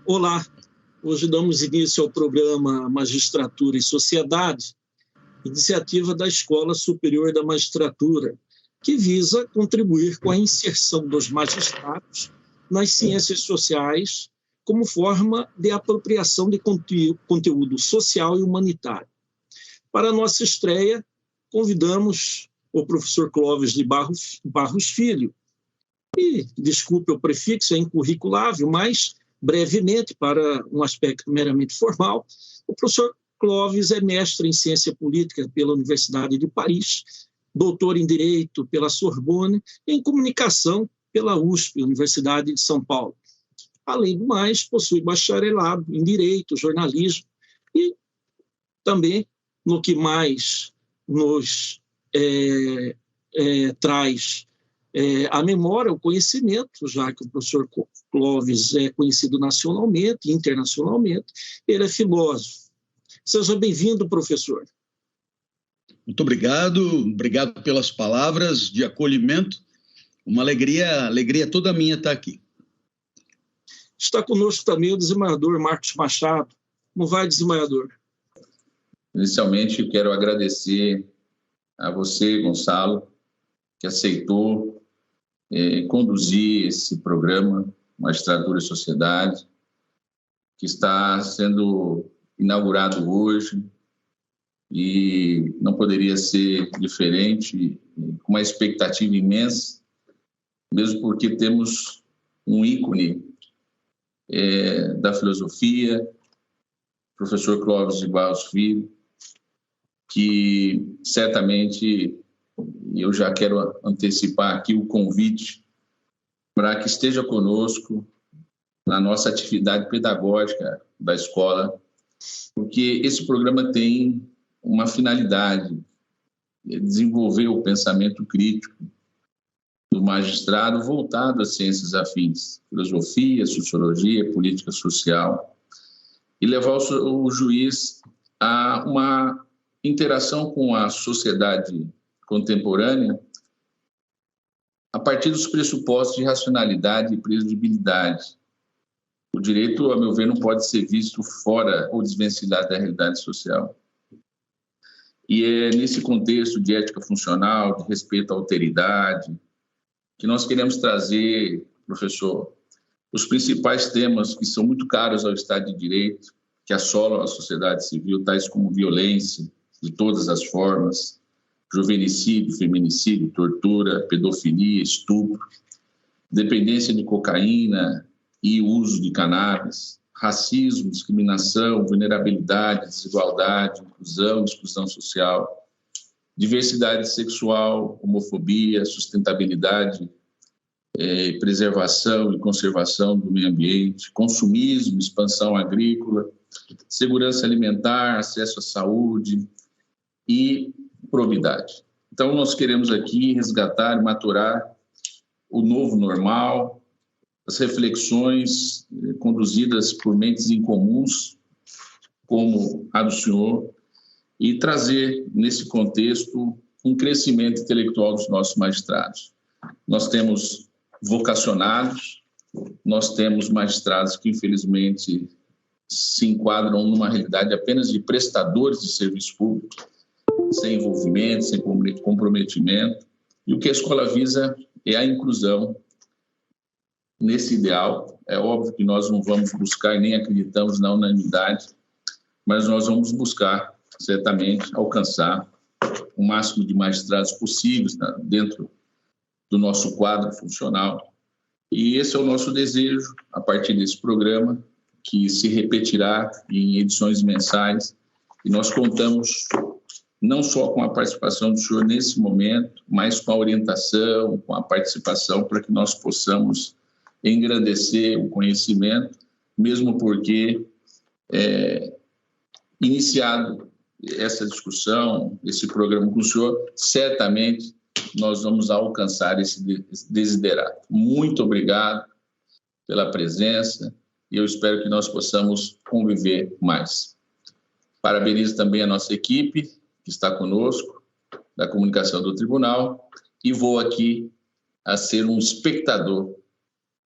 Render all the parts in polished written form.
Olá, hoje damos início ao programa Magistratura e Sociedade, iniciativa da Escola Superior da Magistratura, que visa contribuir com a inserção dos magistrados nas ciências sociais como forma de apropriação de conteúdo social e humanitário. Para a nossa estreia, convidamos o professor Clóvis de Barros Filho, e, desculpe o prefixo, é incurriculável, mas brevemente, para um aspecto meramente formal, o professor Clóvis é mestre em Ciência Política pela Universidade de Paris, doutor em Direito pela Sorbonne e em Comunicação pela USP, Universidade de São Paulo. Além do mais, possui bacharelado em Direito, Jornalismo e também no que mais nos traz a memória, o conhecimento, já que o professor Clóvis é conhecido nacionalmente e internacionalmente, ele é filósofo. Seja bem-vindo, professor. Muito obrigado pelas palavras de acolhimento, uma alegria toda minha estar aqui. Está conosco também o desembargador Marcos Machado. Como vai, desembargador? Inicialmente, eu quero agradecer a você, Gonçalo, que aceitou conduzir esse programa, Magistratura e Sociedade, que está sendo inaugurado hoje e não poderia ser diferente, com uma expectativa imensa, mesmo porque temos um ícone da filosofia, professor Clóvis de Barros Filho, que certamente eu já quero antecipar aqui o convite para que esteja conosco na nossa atividade pedagógica da escola, porque esse programa tem uma finalidade, desenvolver o pensamento crítico do magistrado voltado às ciências afins, filosofia, sociologia, política social, e levar o juiz a uma interação com a sociedade contemporânea a partir dos pressupostos de racionalidade e previsibilidade. O direito, a meu ver, não pode ser visto fora ou desvencilhado da realidade social. E é nesse contexto de ética funcional, de respeito à alteridade, que nós queremos trazer, professor, os principais temas que são muito caros ao Estado de Direito, que assolam a sociedade civil, tais como violência de todas as formas, juvenicídio, feminicídio, tortura, pedofilia, estupro, dependência de cocaína e uso de cannabis, racismo, discriminação, vulnerabilidade, desigualdade, inclusão, exclusão social, diversidade sexual, homofobia, sustentabilidade, preservação e conservação do meio ambiente, consumismo, expansão agrícola, segurança alimentar, acesso à saúde e probidade. Então, nós queremos aqui resgatar e maturar o novo normal, as reflexões conduzidas por mentes incomuns, como a do senhor, e trazer, nesse contexto, um crescimento intelectual dos nossos magistrados. Nós temos vocacionados, nós temos magistrados que, infelizmente, se enquadram numa realidade apenas de prestadores de serviço público, sem envolvimento, sem comprometimento. E o que a escola visa é a inclusão nesse ideal. É óbvio que nós não vamos buscar e nem acreditamos na unanimidade, mas nós vamos buscar, certamente, alcançar o máximo de magistrados possíveis dentro do nosso quadro funcional. E esse é o nosso desejo, a partir desse programa, que se repetirá em edições mensais. E nós contamos não só com a participação do senhor nesse momento, mas com a orientação, com a participação, para que nós possamos engrandecer o conhecimento, mesmo porque, iniciado essa discussão, esse programa com o senhor, certamente nós vamos alcançar esse desiderato. Muito obrigado pela presença e eu espero que nós possamos conviver mais. Parabenizo também a nossa equipe que está conosco, da comunicação do tribunal, e vou aqui a ser um espectador.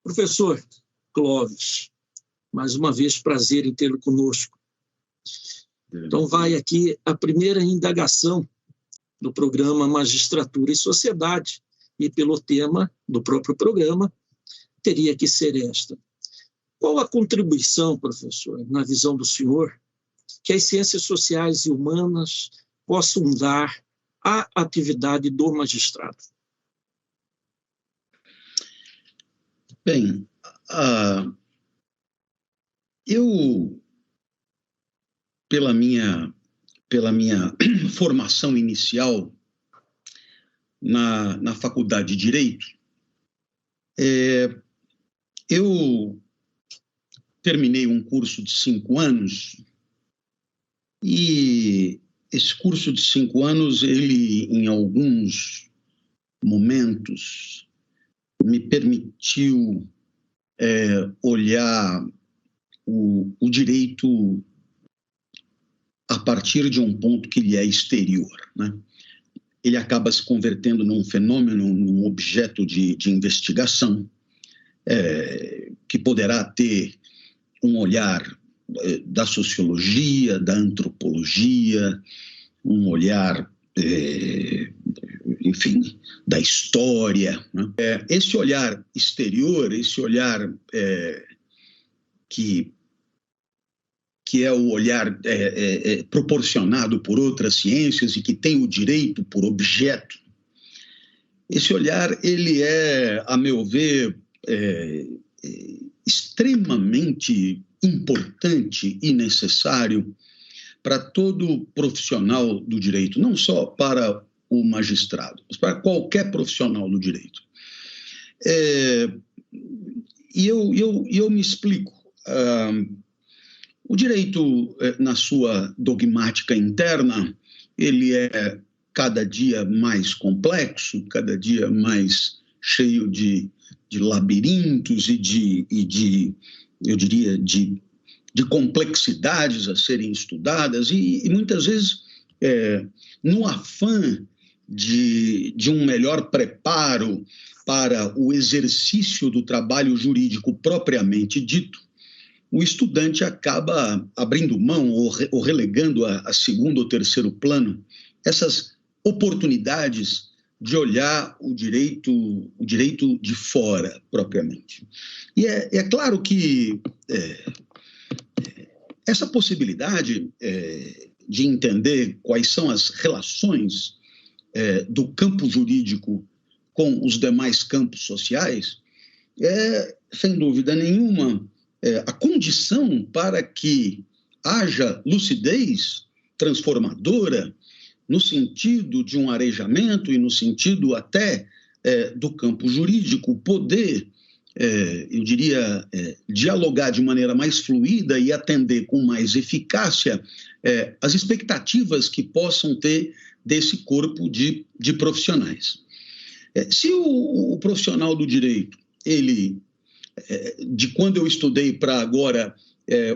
Professor Clóvis, Mais uma vez, prazer em tê-lo conosco. Então, vai aqui a primeira indagação do programa Magistratura e Sociedade, e pelo tema do próprio programa, teria que ser esta. Qual a contribuição, professor, na visão do senhor, que as ciências sociais e humanas possam dar à atividade do magistrado? Bem, eu, pela minha formação inicial na Faculdade de Direito, eu terminei um curso de 5 anos e esse curso de 5 anos, ele, em alguns momentos, me permitiu olhar o direito a partir de um ponto que lhe é exterior, né? Ele acaba se convertendo num fenômeno, num objeto de investigação, que poderá ter um olhar da sociologia, da antropologia, um olhar, enfim, da história, né? Esse olhar exterior, esse olhar que é o olhar proporcionado por outras ciências e que tem o direito por objeto, esse olhar, ele é, a meu ver, extremamente importante e necessário para todo profissional do direito, não só para o magistrado, mas para qualquer profissional do direito. E eu me explico. O direito, na sua dogmática interna, ele é cada dia mais complexo, cada dia mais cheio de labirintos e eu diria, de complexidades a serem estudadas e muitas vezes, no afã de um melhor preparo para o exercício do trabalho jurídico propriamente dito, o estudante acaba abrindo mão ou relegando a segundo ou terceiro plano essas oportunidades de olhar o direito de fora, propriamente. E é claro que essa possibilidade de entender quais são as relações do campo jurídico com os demais campos sociais é, sem dúvida nenhuma, a condição para que haja lucidez transformadora no sentido de um arejamento e no sentido até do campo jurídico poder, eu diria, dialogar de maneira mais fluida e atender com mais eficácia as expectativas que possam ter desse corpo de profissionais. Se o profissional do direito, ele, de quando eu estudei para agora,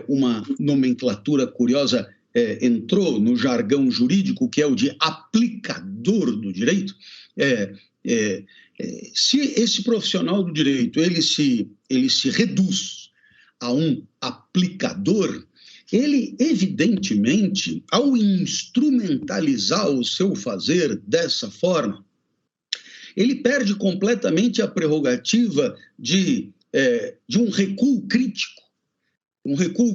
uma nomenclatura curiosa, entrou no jargão jurídico, que é o de aplicador do direito, se esse profissional do direito ele se reduz a um aplicador, ele, evidentemente, ao instrumentalizar o seu fazer dessa forma, ele perde completamente a prerrogativa de um recuo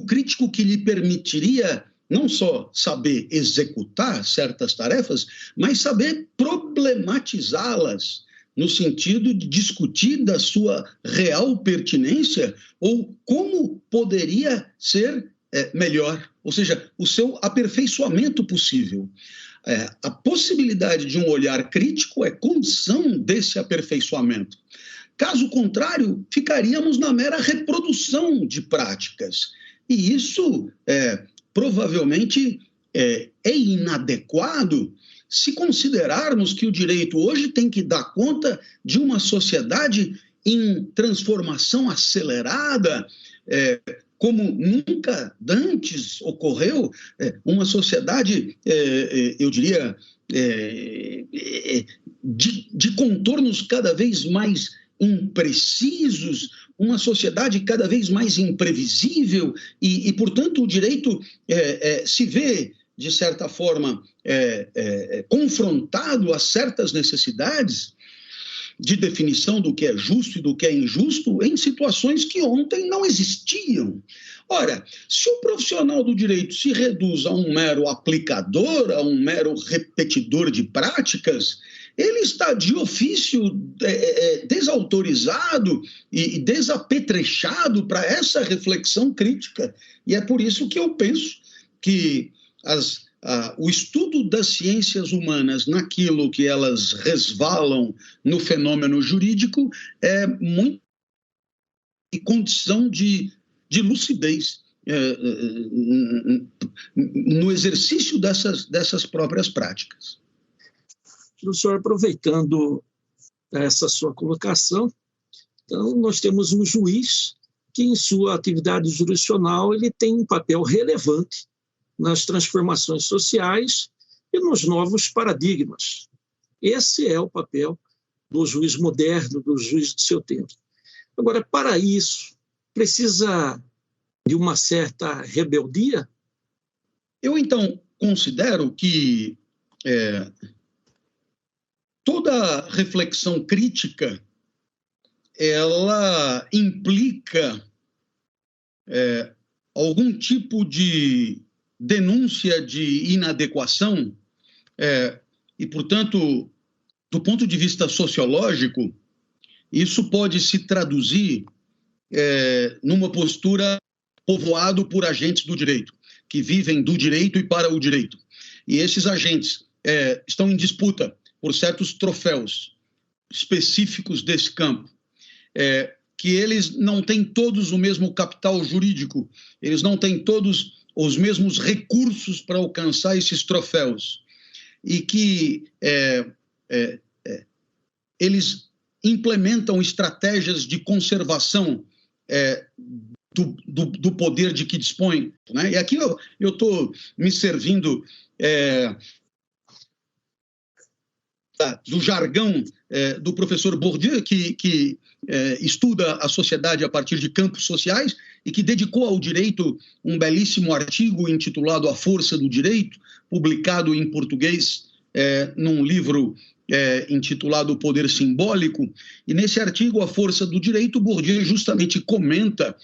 crítico que lhe permitiria não só saber executar certas tarefas, mas saber problematizá-las, no sentido de discutir da sua real pertinência ou como poderia ser melhor, ou seja, o seu aperfeiçoamento possível. A possibilidade de um olhar crítico é condição desse aperfeiçoamento. Caso contrário, ficaríamos na mera reprodução de práticas. E isso provavelmente é inadequado se considerarmos que o direito hoje tem que dar conta de uma sociedade em transformação acelerada, como nunca antes ocorreu, uma sociedade, eu diria, de contornos cada vez mais imprecisos, uma sociedade cada vez mais imprevisível e portanto, o direito se vê, de certa forma, confrontado a certas necessidades de definição do que é justo e do que é injusto em situações que ontem não existiam. Ora, se o profissional do direito se reduz a um mero aplicador, a um mero repetidor de práticas, ele está de ofício desautorizado e desapetrechado para essa reflexão crítica. E é por isso que eu penso que o estudo das ciências humanas naquilo que elas resvalam no fenômeno jurídico é muito condição de lucidez no exercício dessas próprias práticas. Professor, aproveitando essa sua colocação, então nós temos um juiz que em sua atividade jurisdicional ele tem um papel relevante nas transformações sociais e nos novos paradigmas. Esse é o papel do juiz moderno, do juiz do seu tempo. Agora, para isso, precisa de uma certa rebeldia? Eu, então, considero que toda reflexão crítica ela implica algum tipo de denúncia de inadequação e, portanto, do ponto de vista sociológico, isso pode se traduzir numa postura povoado por agentes do direito, que vivem do direito e para o direito. E esses agentes estão em disputa por certos troféus específicos desse campo, que eles não têm todos o mesmo capital jurídico, eles não têm todos os mesmos recursos para alcançar esses troféus, e que eles implementam estratégias de conservação do poder de que dispõem, né? E aqui eu estou me servindo do jargão do professor Bourdieu, que estuda a sociedade a partir de campos sociais e que dedicou ao direito um belíssimo artigo intitulado A Força do Direito, publicado em português num livro intitulado O Poder Simbólico. E nesse artigo, A Força do Direito, Bourdieu justamente comenta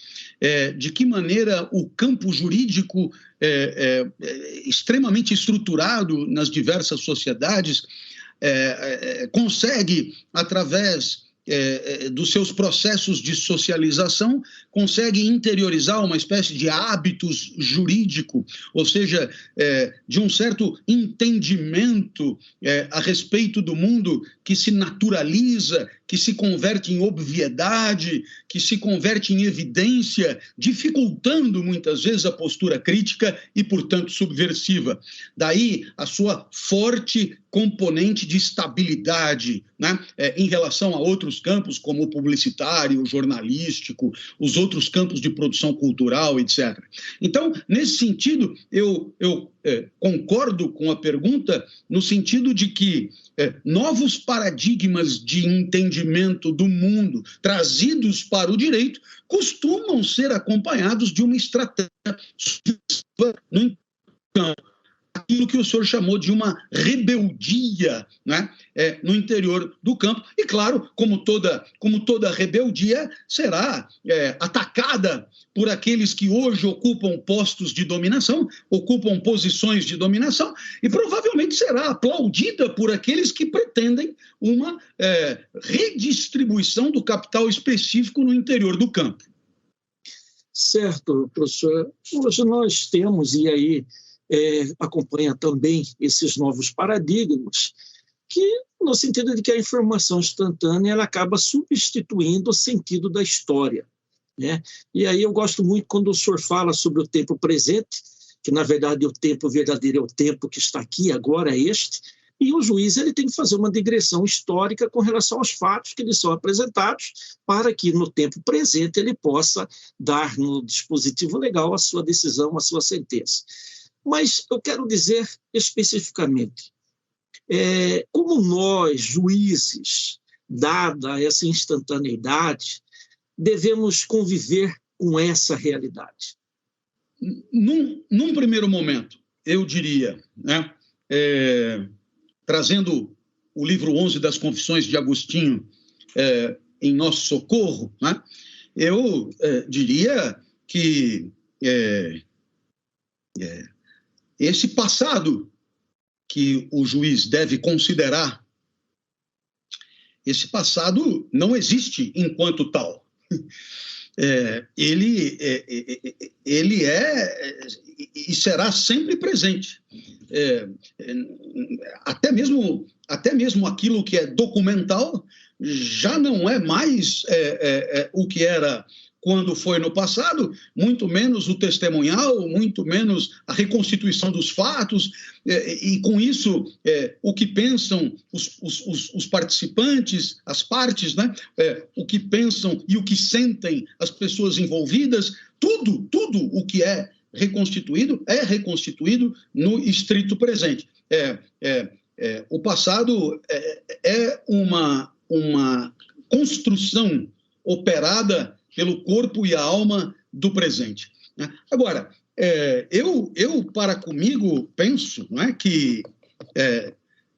de que maneira o campo jurídico extremamente estruturado nas diversas sociedades consegue, através dos seus processos de socialização, consegue interiorizar uma espécie de hábitos jurídico, ou seja, de um certo entendimento a respeito do mundo que se naturaliza, que se converte em obviedade, que se converte em evidência, dificultando muitas vezes a postura crítica e, portanto, subversiva. Daí a sua forte componente de estabilidade, né, em relação a outros campos, como o publicitário, o jornalístico, os outros campos de produção cultural, etc. Então, nesse sentido, eu concordo com a pergunta no sentido de que novos paradigmas de entendimento do mundo trazidos para o direito costumam ser acompanhados de uma estratégia no aquilo que o senhor chamou de uma rebeldia, né, no interior do campo. E, claro, como toda rebeldia, será atacada por aqueles que hoje ocupam postos de dominação, ocupam posições de dominação, e provavelmente será aplaudida por aqueles que pretendem uma redistribuição do capital específico no interior do campo. Certo, professor. Hoje nós temos, e aí acompanha também esses novos paradigmas, que no sentido de que a informação instantânea ela acaba substituindo o sentido da história, né? E aí eu gosto muito quando o senhor fala sobre o tempo presente, que na verdade o tempo verdadeiro é o tempo que está aqui, agora é este, e o juiz ele tem que fazer uma digressão histórica com relação aos fatos que lhes são apresentados, para que no tempo presente ele possa dar no dispositivo legal a sua decisão, a sua sentença. Mas eu quero dizer especificamente, como nós, juízes, dada essa instantaneidade, devemos conviver com essa realidade? Num primeiro momento, eu diria, né, trazendo o livro 11 das Confissões de Agostinho em nosso socorro, né, eu diria que esse passado que o juiz deve considerar, esse passado não existe enquanto tal. Ele é e será sempre presente. Até mesmo aquilo que é documental já não é mais o que era quando foi no passado, muito menos o testemunhal, muito menos a reconstituição dos fatos, e com isso o que pensam os participantes, as partes, né? O que pensam e o que sentem as pessoas envolvidas, tudo o que é reconstituído no estrito presente. O passado é uma construção operada pelo corpo e a alma do presente. Agora, eu para comigo, penso, não é, que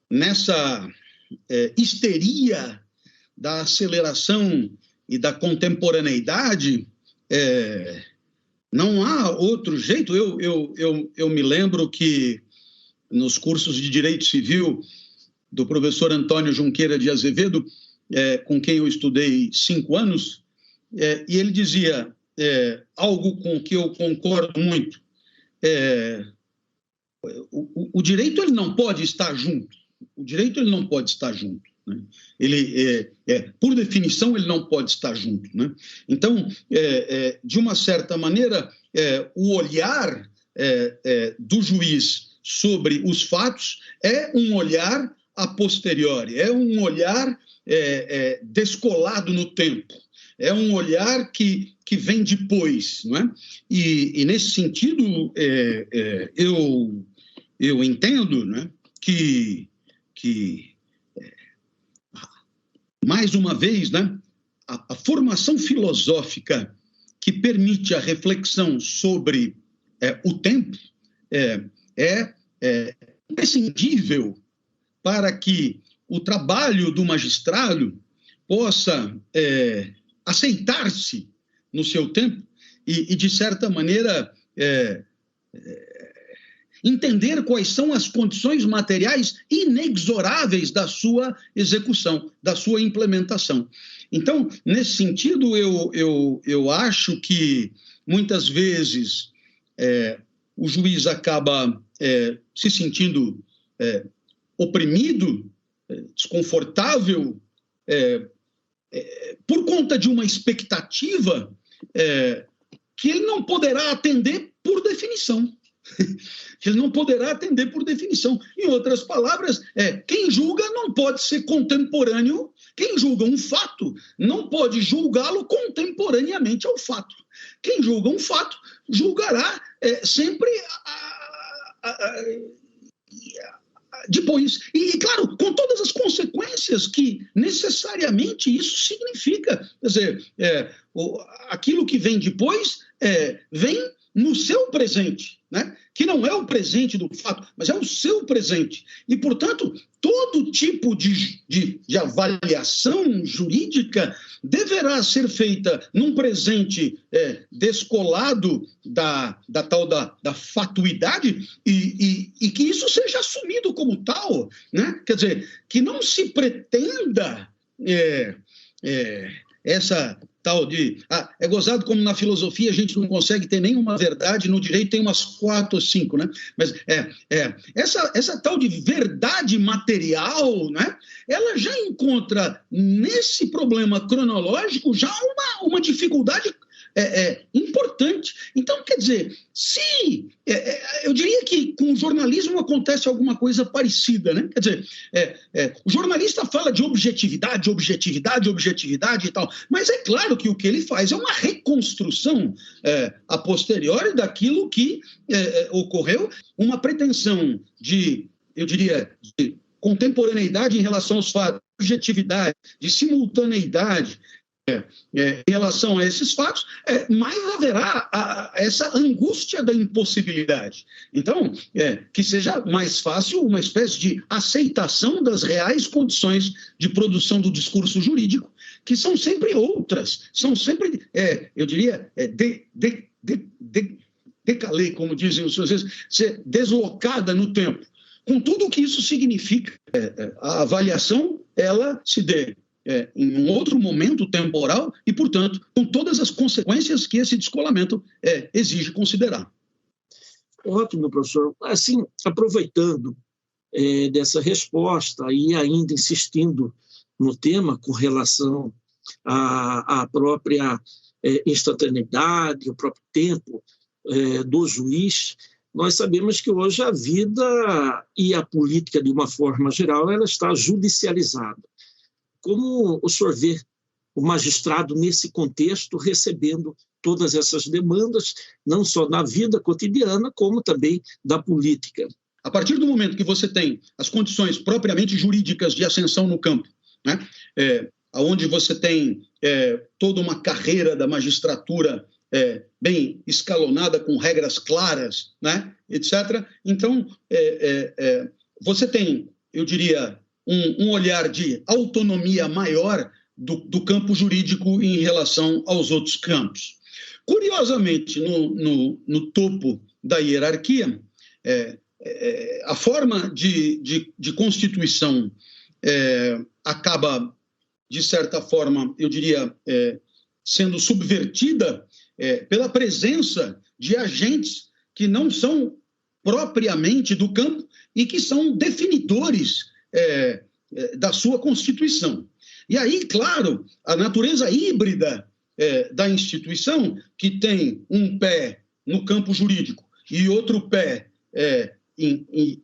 nessa histeria da aceleração e da contemporaneidade, não há outro jeito. Eu me lembro que nos cursos de Direito Civil do professor Antônio Junqueira de Azevedo, com quem eu estudei 5 anos, e ele dizia algo com que eu concordo muito. O direito ele não pode estar junto. O direito ele não pode estar junto. Né? Ele, por definição, ele não pode estar junto. Né? Então, de uma certa maneira, o olhar do juiz sobre os fatos é um olhar a posteriori, é um olhar descolado no tempo. É um olhar que vem depois, não é? E nesse sentido, eu entendo, né, que mais uma vez, né, a formação filosófica que permite a reflexão sobre o tempo é imprescindível para que o trabalho do magistrado possa aceitar-se no seu tempo e de certa maneira, entender quais são as condições materiais inexoráveis da sua execução, da sua implementação. Então, nesse sentido, eu acho que, muitas vezes, o juiz acaba se sentindo oprimido, desconfortável, por conta de uma expectativa que ele não poderá atender por definição. Ele não poderá atender por definição. Em outras palavras, quem julga não pode ser contemporâneo. Quem julga um fato não pode julgá-lo contemporaneamente ao fato. Quem julga um fato julgará sempre depois. E, claro, com todas as consequências que necessariamente isso significa. Quer dizer, aquilo que vem depois vem no seu presente, né? Que não é o presente do fato, mas é o seu presente. E, portanto, todo tipo de avaliação jurídica deverá ser feita num presente descolado da tal da fatuidade e que isso seja assumido como tal, né? Quer dizer, que não se pretenda essa tal de... é gozado como na filosofia a gente não consegue ter nenhuma verdade, no direito tem umas 4 ou 5, né? Mas essa tal de verdade material, né? Ela já encontra nesse problema cronológico já uma dificuldade importante. Então, quer dizer, se eu diria que com o jornalismo acontece alguma coisa parecida, né? Quer dizer, o jornalista fala de objetividade e tal, mas é claro que o que ele faz é uma reconstrução a posteriori daquilo que ocorreu, uma pretensão eu diria, de contemporaneidade em relação aos fatos, objetividade, de simultaneidade, em relação a esses fatos, mais haverá essa angústia da impossibilidade. Então, que seja mais fácil uma espécie de aceitação das reais condições de produção do discurso jurídico, que são sempre outras, são sempre, eu diria, decalei, como dizem os franceses, ser deslocada no tempo. Com tudo o que isso significa, a avaliação, ela se dê em um outro momento temporal e, portanto, com todas as consequências que esse descolamento exige considerar. Ótimo, professor. Assim, aproveitando dessa resposta e ainda insistindo no tema com relação à própria instantaneidade, o próprio tempo do juiz, nós sabemos que hoje a vida e a política, de uma forma geral, ela está judicializada. Como o senhor vê o magistrado nesse contexto recebendo todas essas demandas, não só na vida cotidiana, como também da política? A partir do momento que você tem as condições propriamente jurídicas de ascensão no campo, né, onde você tem toda uma carreira da magistratura bem escalonada, com regras claras, né, etc., então você tem, eu diria, um olhar de autonomia maior do campo jurídico em relação aos outros campos. Curiosamente, no topo da hierarquia, a forma de constituição acaba, de certa forma, eu diria, sendo subvertida pela presença de agentes que não são propriamente do campo e que são definidores da sua Constituição. E aí, claro, a natureza híbrida da instituição, que tem um pé no campo jurídico e outro pé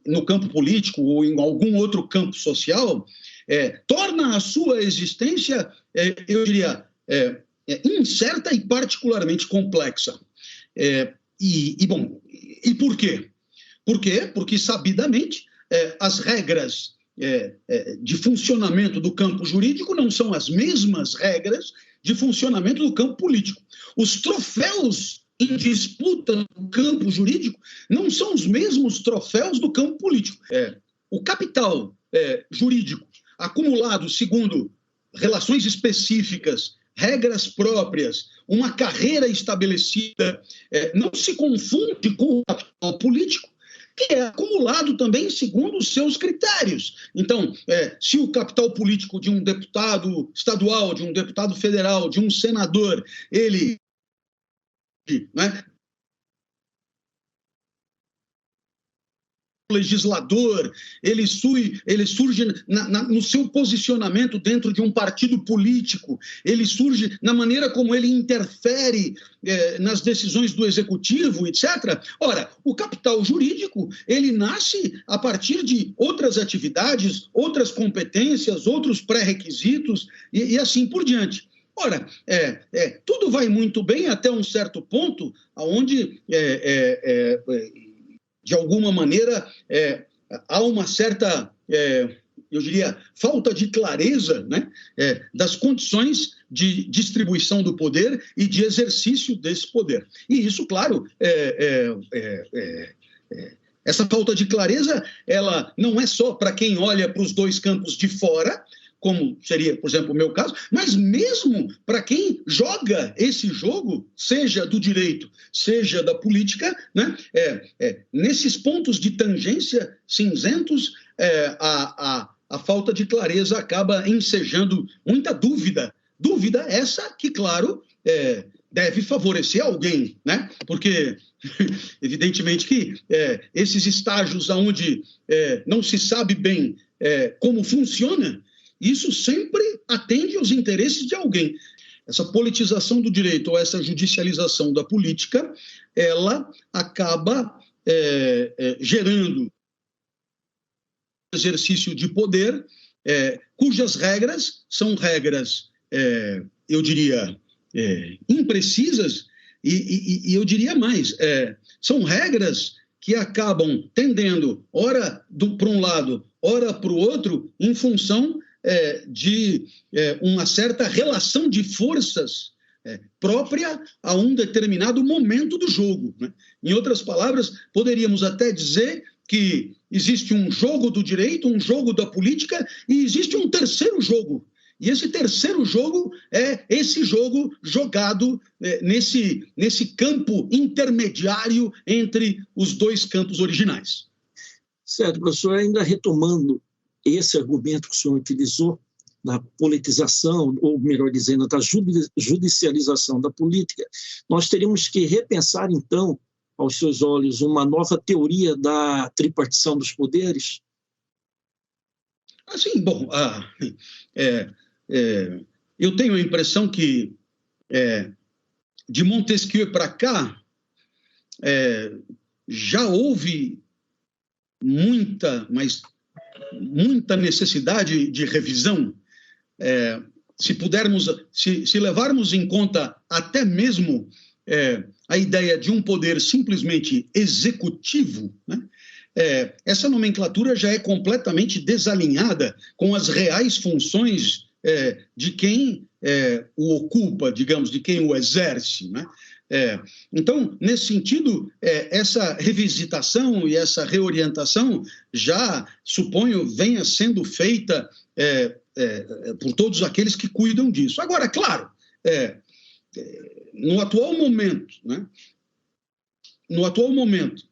no campo político ou em algum outro campo social, torna a sua existência, eu diria, incerta e particularmente complexa. E por quê? Por quê? Porque, sabidamente, as regras de funcionamento do campo jurídico não são as mesmas regras de funcionamento do campo político. Os troféus em disputa no campo jurídico não são os mesmos troféus do campo político. O capital jurídico acumulado segundo relações específicas, regras próprias, uma carreira estabelecida, não se confunde com o capital político, que é acumulado também segundo os seus critérios. Então, se o capital político de um deputado estadual, de um deputado federal, de um senador, ele, né, legislador, ele surge no seu posicionamento dentro de um partido político, ele surge na maneira como ele interfere nas decisões do executivo, etc. Ora, o capital jurídico, ele nasce a partir de outras atividades, outras competências, outros pré-requisitos e assim por diante. Ora, tudo vai muito bem até um certo ponto, onde de alguma maneira, há uma certa, eu diria, falta de clareza, né, das condições de distribuição do poder e de exercício desse poder. E isso, claro, essa falta de clareza, ela não é só para quem olha para os dois campos de fora, como seria, por exemplo, o meu caso, mas mesmo para quem joga esse jogo, seja do direito, seja da política, né? Nesses pontos de tangência cinzentos, a falta de clareza acaba ensejando muita dúvida. Dúvida essa que, claro, deve favorecer alguém, né? Porque, evidentemente, que esses estágios onde não se sabe bem como funciona, isso sempre atende aos interesses de alguém. Essa politização do direito ou essa judicialização da política, ela acaba gerando exercício de poder, cujas regras são regras, eu diria, imprecisas e eu diria mais, são regras que acabam tendendo, ora para um lado, ora para o outro, em função de uma certa relação de forças própria a um determinado momento do jogo, né? Em outras palavras, poderíamos até dizer que existe um jogo do direito, um jogo da política, e existe um terceiro jogo. E esse terceiro jogo é esse jogo jogado nesse campo intermediário entre os dois campos originais. Certo, professor, ainda retomando esse argumento que o senhor utilizou, da politização, ou melhor dizendo, da judicialização da política, nós teríamos que repensar, então, aos seus olhos, uma nova teoria da tripartição dos poderes? Assim, bom, eu tenho a impressão que de Montesquieu para cá já houve muita necessidade de revisão. Se levarmos em conta até mesmo a ideia de um poder simplesmente executivo, né? Essa nomenclatura já é completamente desalinhada com as reais funções de quem o ocupa, digamos, de quem o exerce, né? Então, nesse sentido, essa revisitação e essa reorientação já, suponho, venha sendo feita por todos aqueles que cuidam disso. Agora, claro, no atual momento, né? No atual momento,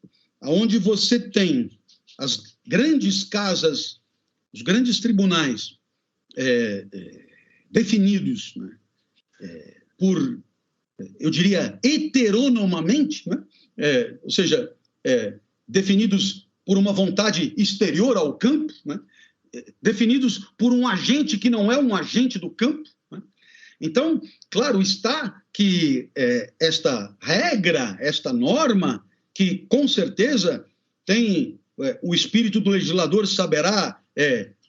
onde você tem as grandes casas, os grandes tribunais definidos, né? Por, eu diria, heteronomamente, né? Ou seja, definidos por uma vontade exterior ao campo, né? Definidos por um agente que não é um agente do campo, né? Então, claro está que esta regra, esta norma, que com certeza tem o espírito do legislador saberá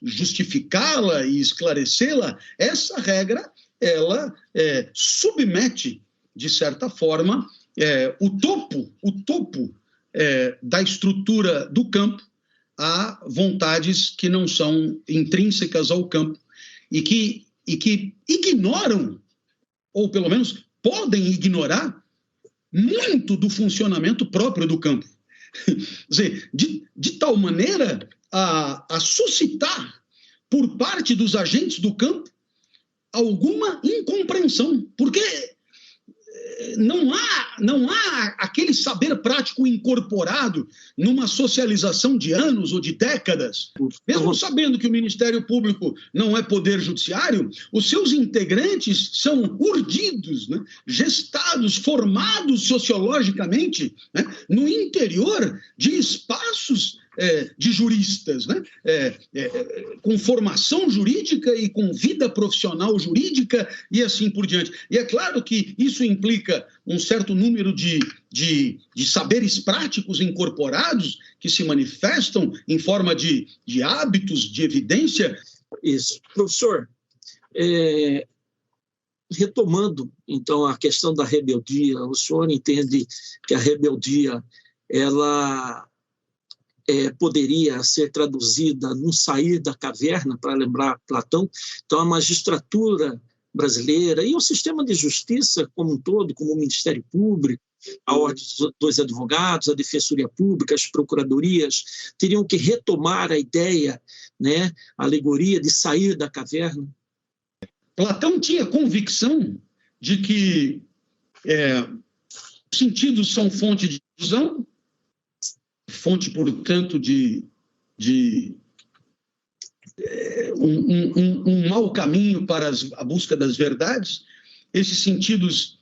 justificá-la e esclarecê-la, essa regra, ela submete, de certa forma, o topo da estrutura do campo a vontades que não são intrínsecas ao campo e que ignoram, ou pelo menos podem ignorar, muito do funcionamento próprio do campo. Quer dizer, de tal maneira a suscitar, por parte dos agentes do campo, alguma incompreensão, porque não há aquele saber prático incorporado numa socialização de anos ou de décadas. Mesmo sabendo que o Ministério Público não é poder judiciário, os seus integrantes são urdidos, né? Gestados, formados sociologicamente, né? No interior de espaços de juristas, né? Com formação jurídica e com vida profissional jurídica e assim por diante. E é claro que isso implica um certo número de saberes práticos incorporados que se manifestam em forma de hábitos, de evidência. Isso. Professor, retomando, então, a questão da rebeldia, o senhor entende que a rebeldia, ela poderia ser traduzida num sair da caverna, para lembrar Platão? Então, a magistratura brasileira e o sistema de justiça como um todo, como o Ministério Público, a Ordem dos Advogados, a Defensoria Pública, as procuradorias, teriam que retomar a ideia, né, a alegoria de sair da caverna? Platão tinha convicção de que os sentidos são fonte de ilusão, fonte, portanto, de um mau caminho para a busca das verdades. Esses sentidos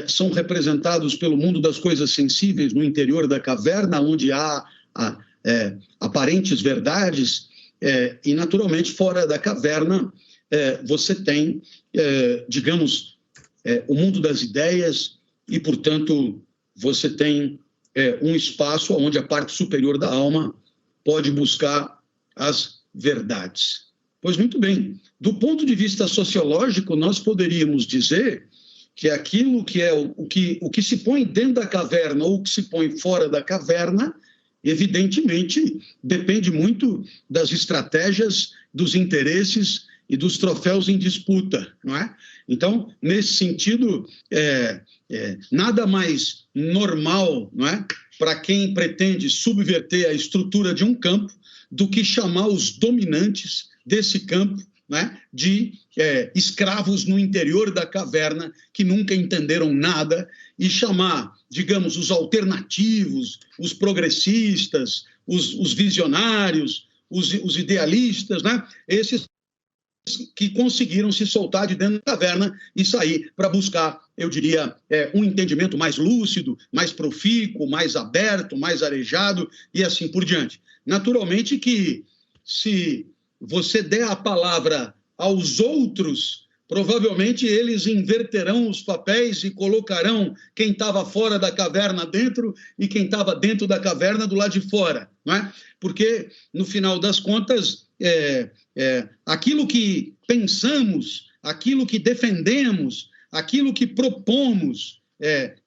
são representados pelo mundo das coisas sensíveis no interior da caverna, onde há aparentes verdades, e, naturalmente, fora da caverna, você tem, digamos, o mundo das ideias e, portanto, você tem um espaço onde a parte superior da alma pode buscar as verdades. Pois muito bem, do ponto de vista sociológico, nós poderíamos dizer que aquilo que o que se põe dentro da caverna ou o que se põe fora da caverna, evidentemente, depende muito das estratégias, dos interesses e dos troféus em disputa, não é? Então, nesse sentido, nada mais normal, não é, para quem pretende subverter a estrutura de um campo do que chamar os dominantes desse campo, né, de escravos no interior da caverna que nunca entenderam nada, e chamar, digamos, os alternativos, os progressistas, os visionários, os idealistas, né, esses que conseguiram se soltar de dentro da caverna e sair para buscar, eu diria, um entendimento mais lúcido, mais profícuo, mais aberto, mais arejado e assim por diante. Naturalmente que, se você der a palavra aos outros, provavelmente eles inverterão os papéis e colocarão quem estava fora da caverna dentro e quem estava dentro da caverna do lado de fora, não é? Porque, no final das contas, aquilo que pensamos, aquilo que defendemos, aquilo que propomos,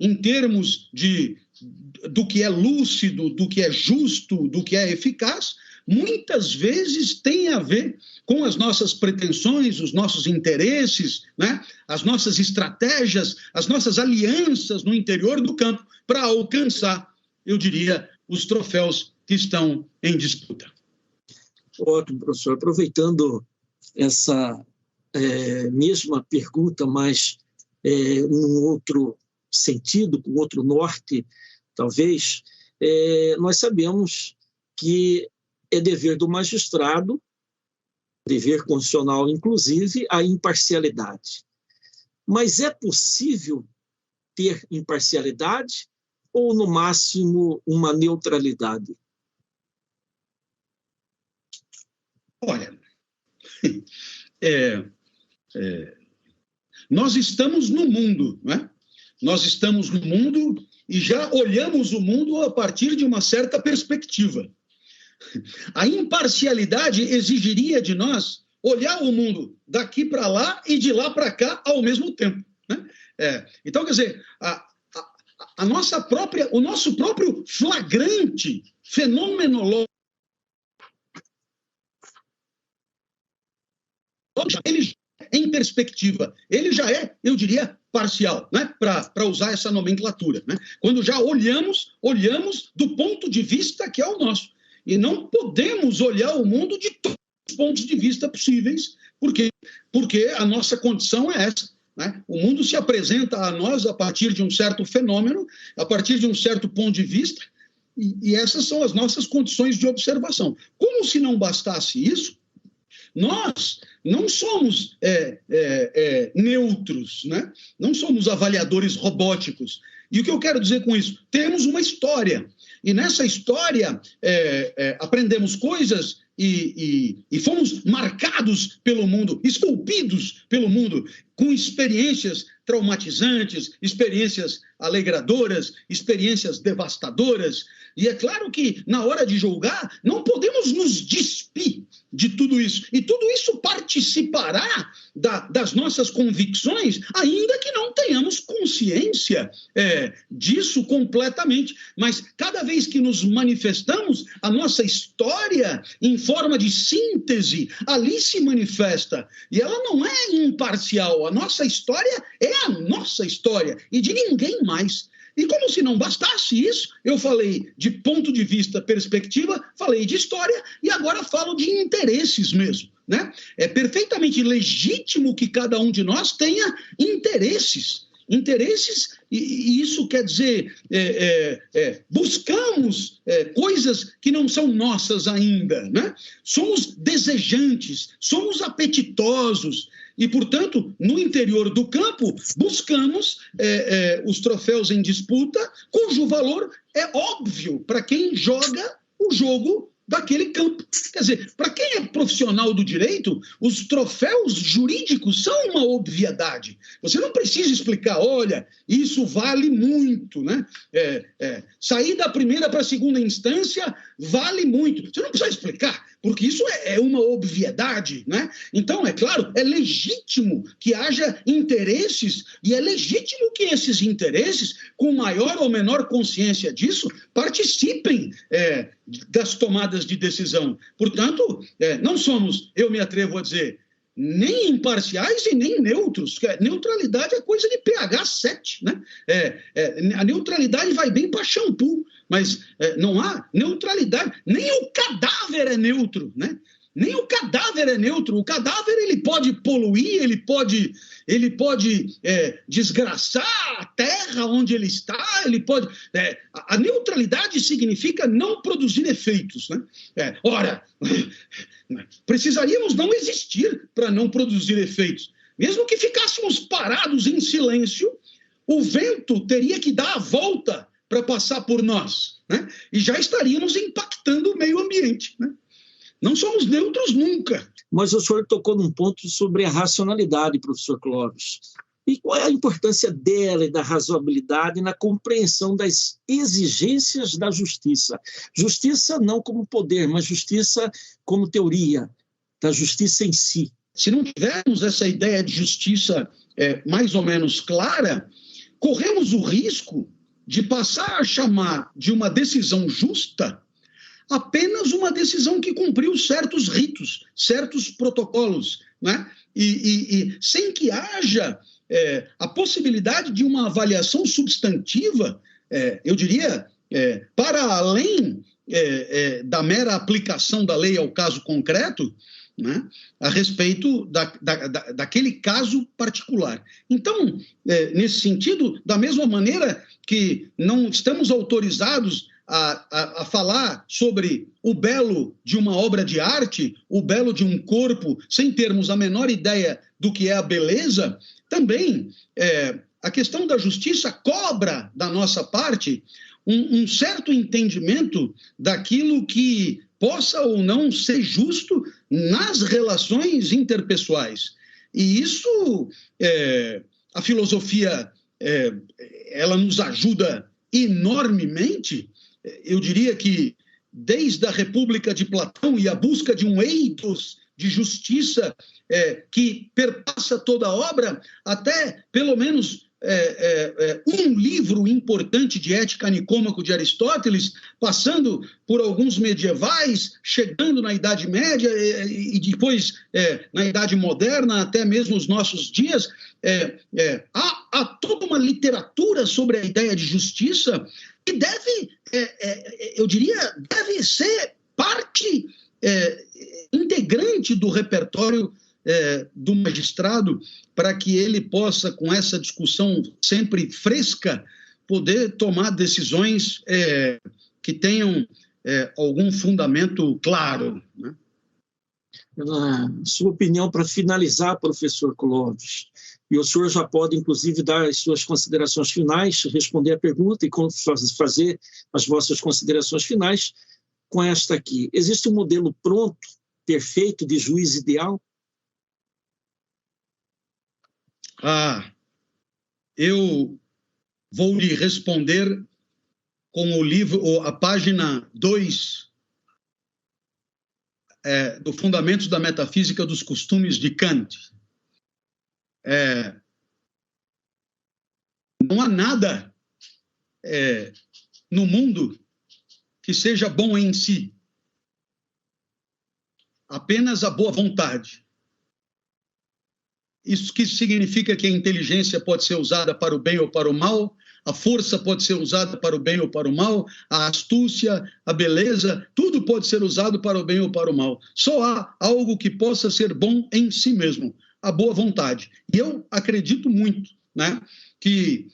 em termos do que é lúcido, do que é justo, do que é eficaz, muitas vezes tem a ver com as nossas pretensões, os nossos interesses, né? As nossas estratégias, as nossas alianças no interior do campo para alcançar, eu diria, os troféus que estão em disputa. Ótimo, professor. Aproveitando essa mesma pergunta, mas num outro sentido, com outro norte, talvez, nós sabemos que é dever do magistrado, dever constitucional, inclusive, a imparcialidade. Mas é possível ter imparcialidade ou, no máximo, uma neutralidade? Olha, nós estamos no mundo, não é? Nós estamos no mundo e já olhamos o mundo a partir de uma certa perspectiva. A imparcialidade exigiria de nós olhar o mundo daqui para lá e de lá para cá ao mesmo tempo, né? Então, quer dizer, o nosso próprio flagrante fenomenológico, ele em perspectiva, ele já é, eu diria, parcial, né? Para usar essa nomenclatura, né? Quando já olhamos do ponto de vista que é o nosso. E não podemos olhar o mundo de todos os pontos de vista possíveis, porque a nossa condição é essa, né? O mundo se apresenta a nós a partir de um certo fenômeno, a partir de um certo ponto de vista, e essas são as nossas condições de observação. Como se não bastasse isso, nós não somos neutros, né? Não somos avaliadores robóticos. E o que eu quero dizer com isso? Temos uma história. E nessa história aprendemos coisas e fomos marcados pelo mundo, esculpidos pelo mundo, com experiências traumatizantes, experiências alegradoras, experiências devastadoras. E é claro que, na hora de julgar, não podemos nos despir de tudo isso. E tudo isso participará das nossas convicções, ainda que não tenhamos consciência disso completamente. Mas cada vez que nos manifestamos, a nossa história, em forma de síntese, ali se manifesta. E ela não é imparcial. A nossa história é a nossa história e de ninguém mais. E como se não bastasse isso, eu falei de ponto de vista, perspectiva, falei de história e agora falo de interesses mesmo, né? É perfeitamente legítimo que cada um de nós tenha interesses, e isso quer dizer, buscamos coisas que não são nossas ainda, né? Somos desejantes, somos apetitosos, e, portanto, no interior do campo, buscamos os troféus em disputa, cujo valor é óbvio para quem joga o jogo daquele campo. Quer dizer, para quem é profissional do direito, os troféus jurídicos são uma obviedade. Você não precisa explicar, olha, isso vale muito, né? Sair da primeira para a segunda instância vale muito. Você não precisa explicar, porque isso é uma obviedade, né? Então, é claro, é legítimo que haja interesses e é legítimo que esses interesses, com maior ou menor consciência disso, participem das tomadas de decisão. Portanto, não somos, eu me atrevo a dizer, nem imparciais e nem neutros. Neutralidade é coisa de pH 7, né? A neutralidade vai bem para shampoo, mas não há neutralidade. Nem o cadáver é neutro, né? Nem o cadáver é neutro. O cadáver ele pode poluir, ele pode desgraçar a terra onde ele está, ele pode... a neutralidade significa não produzir efeitos, né? Ora, precisaríamos não existir para não produzir efeitos. Mesmo que ficássemos parados em silêncio, o vento teria que dar a volta para passar por nós, né? E já estaríamos impactando o meio ambiente, né? Não somos neutros nunca. Mas o senhor tocou num ponto sobre a racionalidade, professor Clóvis. E qual é a importância dela e da razoabilidade na compreensão das exigências da justiça? Justiça não como poder, mas justiça como teoria, da justiça em si. Se não tivermos essa ideia de justiça mais ou menos clara, corremos o risco de passar a chamar de uma decisão justa apenas uma decisão que cumpriu certos ritos, certos protocolos, né? E sem que haja a possibilidade de uma avaliação substantiva, eu diria, para além da mera aplicação da lei ao caso concreto, né, a respeito daquele caso particular. Então, nesse sentido, da mesma maneira que não estamos autorizados a falar sobre o belo de uma obra de arte, o belo de um corpo, sem termos a menor ideia do que é a beleza, também a questão da justiça cobra da nossa parte um certo entendimento daquilo que possa ou não ser justo nas relações interpessoais. E isso, a filosofia, ela nos ajuda enormemente. Eu diria que desde a República de Platão e a busca de um eidos de justiça que perpassa toda a obra, até pelo menos um livro importante de Ética Nicômaco de Aristóteles, passando por alguns medievais, chegando na Idade Média e depois na Idade Moderna, até mesmo os nossos dias, há toda uma literatura sobre a ideia de justiça que deve, eu diria, deve ser parte integrante do repertório do magistrado, para que ele possa, com essa discussão sempre fresca, poder tomar decisões que tenham algum fundamento claro, né? Sua opinião para finalizar, professor Clóvis. E o senhor já pode, inclusive, dar as suas considerações finais, responder a pergunta e fazer as vossas considerações finais com esta aqui. Existe um modelo pronto, perfeito, de juiz ideal? Eu vou lhe responder com o livro, a página 2 do Fundamentos da Metafísica dos Costumes de Kant. Não há nada no mundo que seja bom em si. Apenas a boa vontade. Isso que significa que a inteligência pode ser usada para o bem ou para o mal, a força pode ser usada para o bem ou para o mal, a astúcia, a beleza, tudo pode ser usado para o bem ou para o mal. Só há algo que possa ser bom em si mesmo, a boa vontade. E eu acredito muito, né, que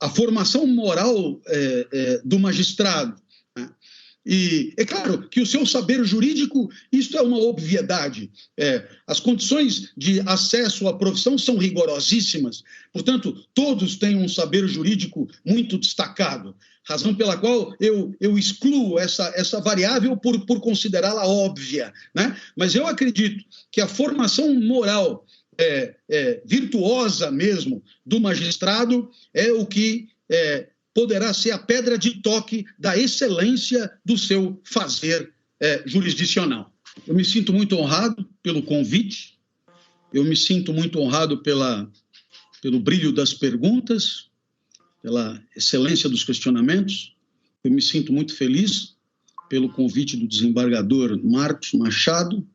a formação moral do magistrado, né, e é claro que o seu saber jurídico, isso é uma obviedade. As condições de acesso à profissão são rigorosíssimas, portanto, todos têm um saber jurídico muito destacado, razão pela qual eu excluo essa variável por considerá-la óbvia, né? Mas eu acredito que a formação moral virtuosa mesmo do magistrado é o que poderá ser a pedra de toque da excelência do seu fazer jurisdicional. Eu me sinto muito honrado pelo convite, eu me sinto muito honrado pelo brilho das perguntas, pela excelência dos questionamentos, eu me sinto muito feliz pelo convite do desembargador Marcos Machado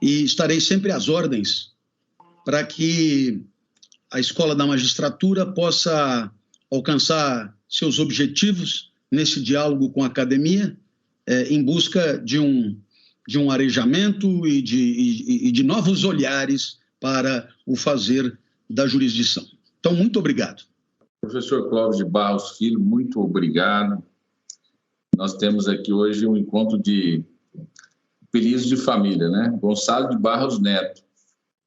e estarei sempre às ordens para que a Escola da Magistratura possa alcançar seus objetivos nesse diálogo com a academia, em busca de um arejamento e de novos olhares para o fazer da jurisdição. Então, muito obrigado. Professor Clóvis de Barros Filho, muito obrigado. Nós temos aqui hoje um encontro de apelidos de família, né? Gonçalo de Barros Neto.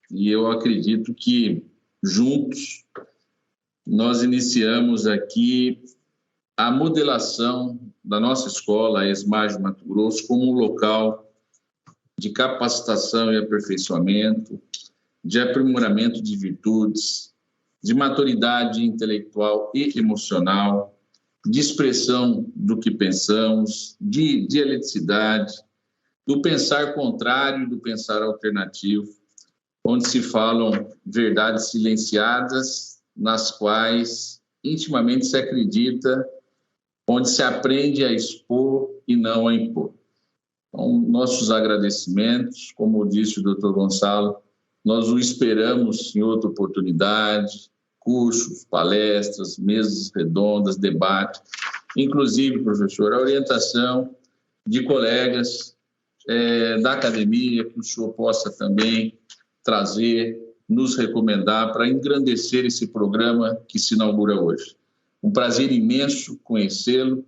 E eu acredito que, juntos, nós iniciamos aqui a modelação da nossa escola, a ESMAG de Mato Grosso, como um local de capacitação e aperfeiçoamento, de aprimoramento de virtudes, de maturidade intelectual e emocional, de expressão do que pensamos, de dialeticidade, do pensar contrário e do pensar alternativo, onde se falam verdades silenciadas, nas quais intimamente se acredita, onde se aprende a expor e não a impor. Então, nossos agradecimentos, como disse o Dr. Gonçalo, nós o esperamos em outra oportunidade, cursos, palestras, mesas redondas, debate, inclusive, professor, a orientação de colegas da academia, que o senhor possa também trazer, nos recomendar para engrandecer esse programa que se inaugura hoje. Um prazer imenso conhecê-lo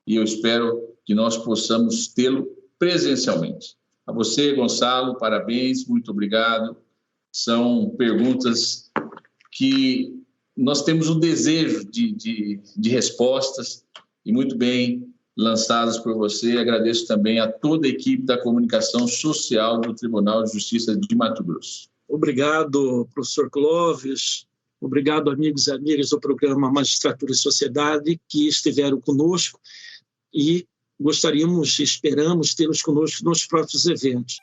e eu espero que nós possamos tê-lo presencialmente. A você, Gonçalo, parabéns, muito obrigado. São perguntas que nós temos um desejo de respostas e muito bem lançadas por você. Agradeço também a toda a equipe da comunicação social do Tribunal de Justiça de Mato Grosso. Obrigado, professor Clóvis. Obrigado, amigos e amigas do programa Magistratura e Sociedade, que estiveram conosco e esperamos tê-los conosco nos próximos eventos.